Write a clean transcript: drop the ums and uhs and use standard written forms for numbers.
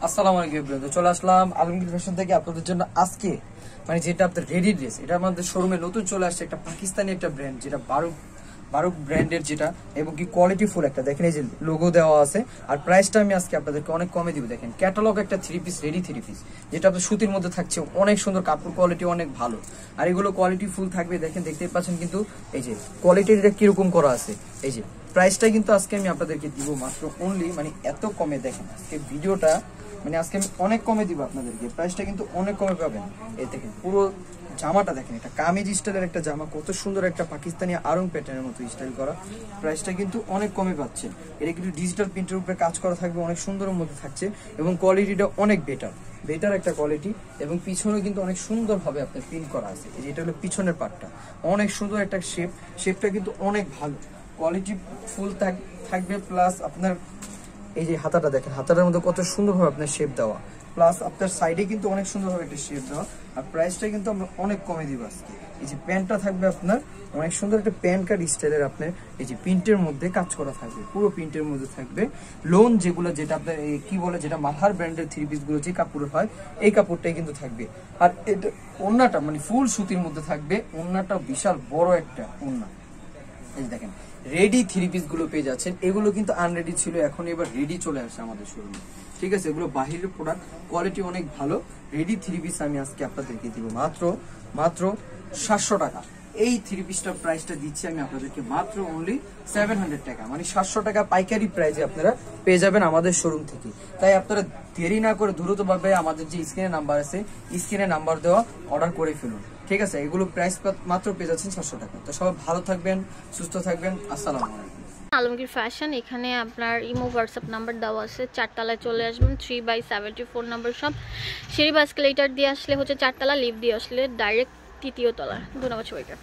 আসসালামু আলাইকুম এভরিওয়ান। তো চলে আসলাম আলমগীর ফ্যাশন থেকে আপনাদের জন্য আজকে মানে যেটা আপনাদের রেডি ড্রেস, এটা আমাদের শোরুমে নতুন চলে আসছে একটা পাকিস্তানি একটা ব্র্যান্ড, যেটা বারুক ব্র্যান্ডের, যেটা এবং কি কোয়ালিটি ফুল একটা দেখেন, এই যে লোগো দেওয়া আছে। আর প্রাইসটা আমি আজকে আপনাদেরকে অনেক কমে দিব। দেখেন ক্যাটালগ একটা three piece, ready three piece, যেটা আপনার সুতির মধ্যে থাকছে, অনেক সুন্দর কাপড় কোয়ালিটি অনেক ভালো। আর এগুলো কোয়ালিটি ফুল থাকবে, দেখেন দেখতেই পাচ্ছেন কিন্তু এই যে কোয়ালিটিটা কিরকম করা আছে। এই যে প্রাইসটা কিন্তু আজকে আমি আপনাদেরকে দিব মাত্র অনলি মানে এত কমে। দেখেন আজকে ভিডিওটা মানে আজকে আমি অনেক কমে দিব আপনাদেরকে, প্রাইসটা কিন্তু অনেক কমে পাবেন। এই দেখেন পুরো জামাটা দেখেন, একটা কামিজ স্টাইলের একটা জামা, কত সুন্দর একটা পাকিস্তানি আরং প্যাটার্নের মতো স্টাইল করা। প্রাইসটা কিন্তু অনেক কমে পাচ্ছেন। এটা কিন্তু ডিজিটাল প্রিন্টের উপরে কাজ করা থাকবে, অনেক সুন্দরের মধ্যে থাকছে এবং কোয়ালিটিটা অনেক বেটার একটা কোয়ালিটি। এবং পিছনে কিন্তু অনেক সুন্দর ভাবে আপনার প্রিন্ট করা আছে। এটা হলো পিছনের পার্টটা, অনেক সুন্দর একটা শেপটা কিন্তু অনেক ভালো, কোয়ালিটি ফুল থাকবে। প্লাস আপনার এই যে হাতাটা দেখেন, হাতাটার মধ্যে কত সুন্দরভাবে আপনার শেপ দেওয়া, প্লাস আপনার সাইডে কিন্তু অনেক সুন্দরভাবে একটা শেপ দেওয়া। আর প্রাইসটা কিন্তু আমরা অনেক কমে দিব আজকে। এই যে প্যান্টটা থাকবে আপনার অনেক সুন্দর একটা প্যান্ট কাট স্টাইলের, আপনার এই যে প্রিন্টের মধ্যে কাজ করা থাকবে, পুরো প্রিন্টের মধ্যে থাকবে। লোন যেগুলো, যেটা আপনার কি বলে, যেটা মাথার ব্র্যান্ডের থ্রি পিস গুলো যে কাপড়ের হয়, এই কাপড়টাই কিন্তু থাকবে। আর এটা ওড়নাটা মানে ফুল সুতির মধ্যে থাকবে, ওড়নাটা বিশাল বড় একটা ওড়না। এই দেখেন রেডি থ্রি পিস গুলো পেয়ে যাচ্ছেন, এগুলো কিন্তু আনরেডি ছিল, এখন এবার রেডি চলে আসে আমাদের শোরুমে। ঠিক আছে, এগুলো বাহিরের প্রোডাক্ট, কোয়ালিটি অনেক ভালো। রেডি থ্রি পিস আমি আজকে আপনাদেরকে দিব মাত্র 700 টাকা। এই থ্রি পিসটার প্রাইসটা দিচ্ছি আমি আপনাদেরকে মাত্র অনলি 700 টাকা, মানে 700 টাকা পাইকারি প্রাইসে আপনারা পেয়ে যাবেন আমাদের শোরুম থেকে। তাই আপনারা দেরি না করে দ্রুতভাবে আমাদের যে স্ক্রিনে নাম্বার আছে, স্ক্রিনে নাম্বার দেওয়া অর্ডার করে ফেলুন। ঠিক আছে, এগুলো প্রাইস মাত্র পেয়ে যাচ্ছেন 700 টাকা। তো সবাই ভালো থাকবেন, সুস্থ থাকবেন। আসসালামু আলাইকুম। আলমগীর ফ্যাশন, এখানে আপনার ইমো হোয়াটসঅ্যাপ নাম্বার দেওয়া আছে। 4 তলায় চলে আসবেন, 3/74 নম্বর সব সিঁড়ি বা এসকেলেটর দিয়ে আসলে হচ্ছে 4 তলা, লিফট দিয়ে আসলে ডাইরেক্ট 3য় তলা। ধন্যবাদ সবাইকে।